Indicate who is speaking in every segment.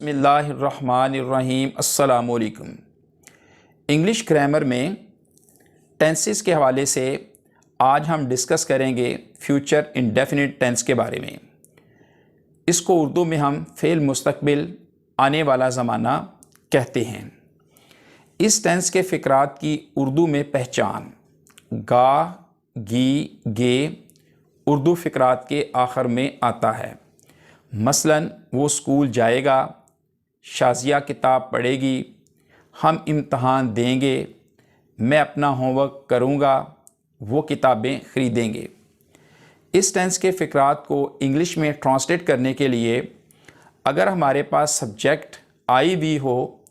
Speaker 1: बिस्मिल्लाहिर्रहमानिर्रहीम अस्सलामु अलैकुम। इंग्लिश ग्रामर में टेंसेस के हवाले से आज हम डिस्कस करेंगे फ्यूचर इंडेफिनिट टेंस के बारे में। इसको उर्दू में हम फ़ेल मुस्तकबिल आने वाला ज़माना कहते हैं। इस टेंस के फ़िक्रात की उर्दू में पहचान गा, गी, गे उर्दू फ़िक्रात के आखिर में आता है। मसलन वो स्कूल जाएगा, शाज़िया किताब पढ़ेगी, हम इम्तहान देंगे, मैं अपना होमवर्क करूँगा, वो किताबें ख़रीदेंगे। इस टेंस के फ़िक्रात को इंग्लिश में ट्रांसलेट करने के लिए अगर हमारे पास सब्जेक्ट आई वी हो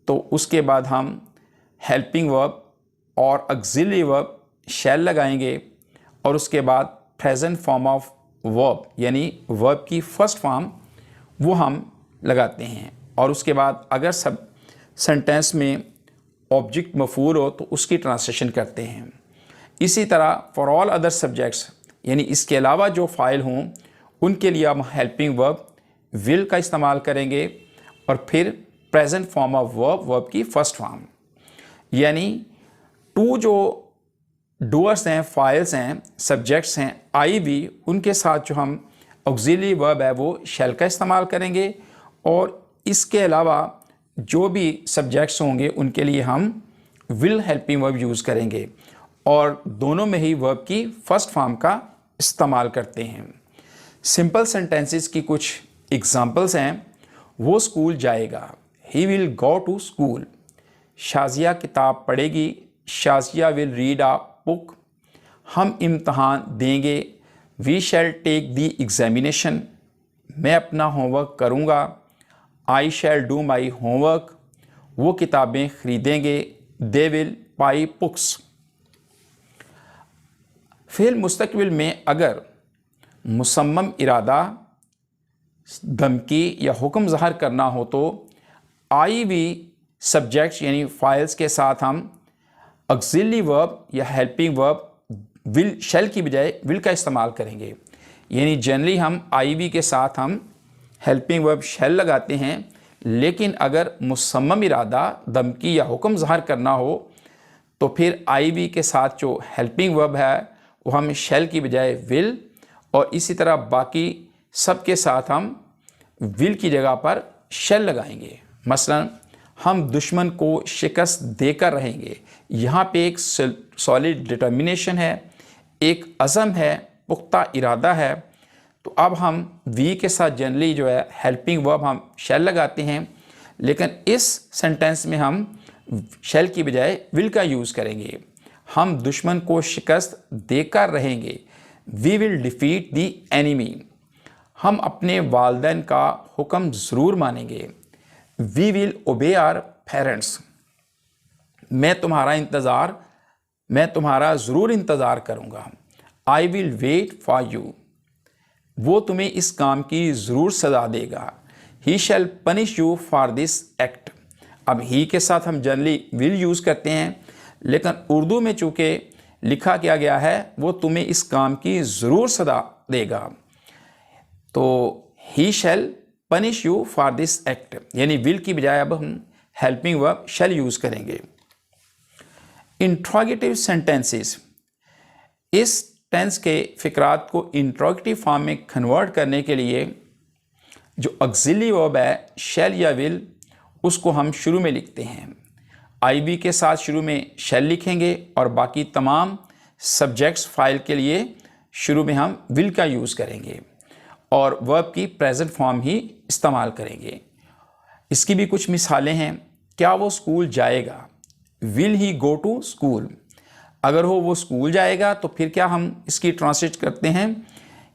Speaker 1: तो उसके बाद हम हेल्पिंग वर्ब और ऑक्सिलरी वर्ब शैल लगाएंगे और उसके बाद प्रेजेंट फॉर्म ऑफ वर्ब यानी वर्ब की फ़र्स्ट फॉर्म वो हम लगाते हैं और उसके बाद अगर सब सेंटेंस में ऑब्जेक्ट मफूल हो तो उसकी ट्रांसलेशन करते हैं। इसी तरह फॉर ऑल अदर सब्जेक्ट्स यानी इसके अलावा जो फ़ाइल हों उनके लिए हम हेल्पिंग वर्ब विल का इस्तेमाल करेंगे और फिर प्रेजेंट फॉर्म ऑफ वर्ब की फ़र्स्ट फॉर्म यानी टू जो डूअर्स हैं, फाइल्स हैं, सब्जेक्ट्स हैं आई वी, उनके साथ जो हम ऑक्सिलरी वर्ब है वो शैल का इस्तेमाल करेंगे और इसके अलावा जो भी सब्जेक्ट्स होंगे उनके लिए हम विल हेल्पिंग वर्ब यूज़ करेंगे और दोनों में ही वर्ब की फ़र्स्ट फॉर्म का इस्तेमाल करते हैं। सिंपल सेंटेंसेस की कुछ एग्जांपल्स हैं। वो स्कूल जाएगा, he will go to school. Shazia किताब पढ़ेगी, Shazia will read a book. हम इम्तहान देंगे, we shall take the examination. मैं अपना होमवर्क करूँगा, I shall do my homework. वो किताबें ख़रीदेंगे, दे विल बाई बुक्स। फ़ेल मुस्तकबिल में अगर मुसम्मम इरादा, धमकी या हुक्म ज़ाहिर करना हो तो आई वी सब्जेक्ट्स यानी फाइल्स के साथ हम ऑक्सिलरी वर्ब या हेल्पिंग वर्ब विल शैल की बजाय विल का इस्तेमाल करेंगे। यानी जनरली हम आई वी के साथ हम हेल्पिंग वर्ब शैल लगाते हैं, लेकिन अगर मुसम्मम इरादा, धमकी या हुक्म ज़ाहिर करना हो तो फिर आई वी के साथ जो हेल्पिंग वर्ब है वो हम शैल की बजाय विल और इसी तरह बाकी सब के साथ हम विल की जगह पर शैल लगाएंगे। मसलन हम दुश्मन को शिकस्त देकर रहेंगे। यहाँ पे एक सॉलिड डिटर्मिनेशन है, एक अज़म है, पुख्ता इरादा है। तो अब हम वी के साथ जनरली जो है हेल्पिंग वर्ब हम शैल लगाते हैं, लेकिन इस सेंटेंस में हम शैल की बजाय विल का यूज़ करेंगे। हम दुश्मन को शिकस्त देकर रहेंगे, we will defeat the enemy. हम अपने वालिदैन का हुक्म ज़रूर मानेंगे, we will obey our parents. मैं तुम्हारा ज़रूर इंतज़ार करूँगा, I will wait for you. वो तुम्हें इस काम की ज़रूर सज़ा देगा, he shall punish you for this act. अब ही के साथ हम जनरली विल यूज़ करते हैं, लेकिन उर्दू में चूँकि लिखा किया गया है वो तुम्हें इस काम की ज़रूर सज़ा देगा, तो he shall punish you for this act यानी विल की बजाय अब हम हेल्पिंग वर्ब शैल यूज़ करेंगे। इंट्रोगेटिव सेंटेंसेस, इस टेंस के फ़िक्रात को इंट्रोगेटिव फॉर्म में कन्वर्ट करने के लिए जो ऑक्सिलरी वर्ब है शैल या विल उसको हम शुरू में लिखते हैं। आई वी के साथ शुरू में शैल लिखेंगे और बाकी तमाम सब्जेक्ट्स फाइल के लिए शुरू में हम विल का यूज़ करेंगे और वर्ब की प्रेजेंट फॉर्म ही इस्तेमाल करेंगे। इसकी भी कुछ मिसालें हैं। क्या वो स्कूल जाएगा, will he go to school. अगर हो वो स्कूल जाएगा तो फिर क्या हम इसकी ट्रांसलेट करते हैं,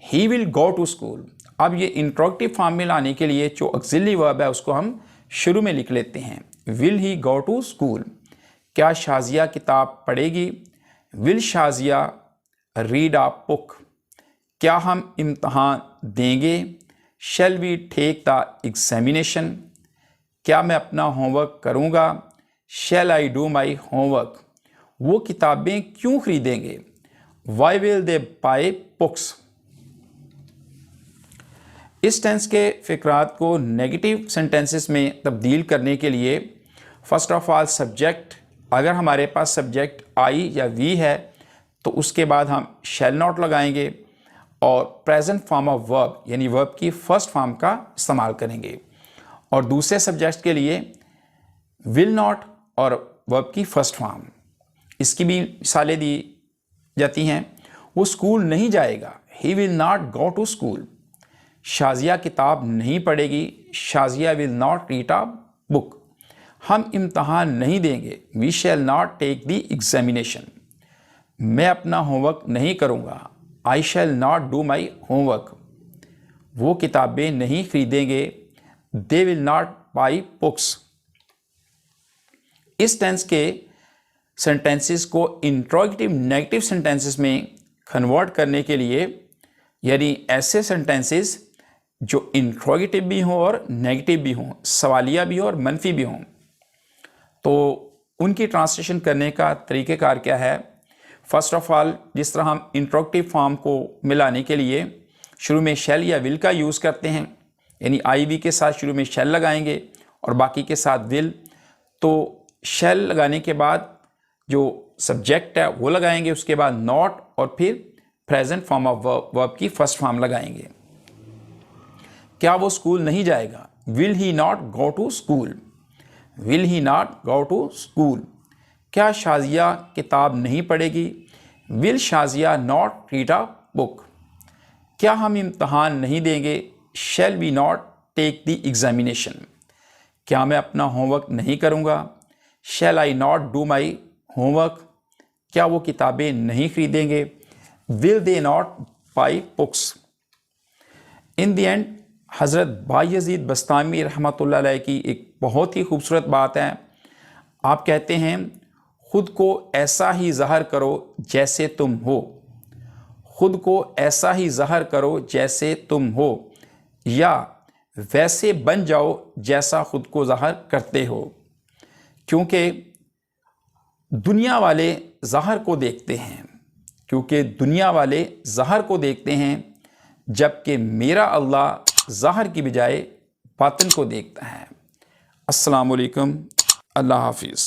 Speaker 1: he will go to school. अब ये इंट्रोगेटिव फॉर्म में लाने के लिए जो ऑक्सिलरी वर्ब है उसको हम शुरू में लिख लेते हैं, will he go to school. क्या शाज़िया किताब पढ़ेगी, will Shazia read a book. क्या हम इम्तहान देंगे, shall we take the examination. क्या मैं अपना होमवर्क करूँगा, shall I do my homework. वो किताबें क्यों खरीदेंगे, why will they buy books. इस टेंस के फ़िक्रात को नेगेटिव सेंटेंसेस में तब्दील करने के लिए फ़र्स्ट ऑफ ऑल सब्जेक्ट, अगर हमारे पास सब्जेक्ट आई या वी है तो उसके बाद हम शैल नॉट लगाएंगे और प्रेजेंट फॉर्म ऑफ वर्ब यानी वर्ब की फ़र्स्ट फॉर्म का इस्तेमाल करेंगे। और दूसरे सब्जेक्ट के लिए विल नॉट और वर्ब की फ़र्स्ट फॉर्म, इसकी भी मिसालें दी जाती हैं। वो स्कूल नहीं जाएगा, he will not go to school. Shazia किताब नहीं पढ़ेगी, Shazia will not read a book. हम इम्तहान नहीं देंगे, we shall not take the examination. मैं अपना होमवर्क नहीं करूँगा, I shall not do my homework. वो किताबें नहीं खरीदेंगे, they will not buy books. इस टेंस के सेंटेंसेस को इंट्रोगेटिव नेगेटिव सेंटेंसेस में कन्वर्ट करने के लिए, यानी ऐसे सेंटेंसेस जो इंट्रोगेटिव भी हों और नेगेटिव भी हों, सवालिया भी हों और मनफी भी हों, तो उनकी ट्रांसलेशन करने का तरीक़ेकार क्या है। फ़र्स्ट ऑफ ऑल, जिस तरह हम इंट्रोगेटिव फॉर्म को मिलाने के लिए शुरू में शैल या विल का यूज़ करते हैं, यानी आई वी के साथ शुरू में शैल लगाएंगे और बाकी के साथ विल, तो शैल लगाने के बाद जो सब्जेक्ट है वो लगाएंगे, उसके बाद नॉट और फिर प्रेजेंट फॉर्म ऑफ वर्ब की फ़र्स्ट फॉर्म लगाएंगे। क्या वो स्कूल नहीं जाएगा, will he not go to school, will he not go to school. क्या शाजिया किताब नहीं पढ़ेगी, will Shazia not read a book. क्या हम इम्तहान नहीं देंगे, shall we not take the examination. क्या मैं अपना होमवर्क नहीं करूँगा, shall I not do my homework. क्या वो किताबें नहीं खरीदेंगे, will they not buy books. In the end हज़रत बायज़ीद बस्तामी रहमतुल्लाह अलैह की एक बहुत ही खूबसूरत बात है। आप कहते हैं, ख़ुद को ऐसा ही ज़ाहिर करो जैसे तुम हो, ख़ुद को ऐसा ही ज़ाहिर करो जैसे तुम हो, या वैसे बन जाओ जैसा ख़ुद को ज़ाहिर करते हो। क्योंकि दुनिया वाले ज़ाहिर को देखते हैं, क्योंकि दुनिया वाले ज़ाहिर को देखते हैं, जबकि मेरा अल्लाह ज़ाहिर की बजाय बातिन को देखता है। अस्सलामु अलैकुम, अल्लाह हाफिज़।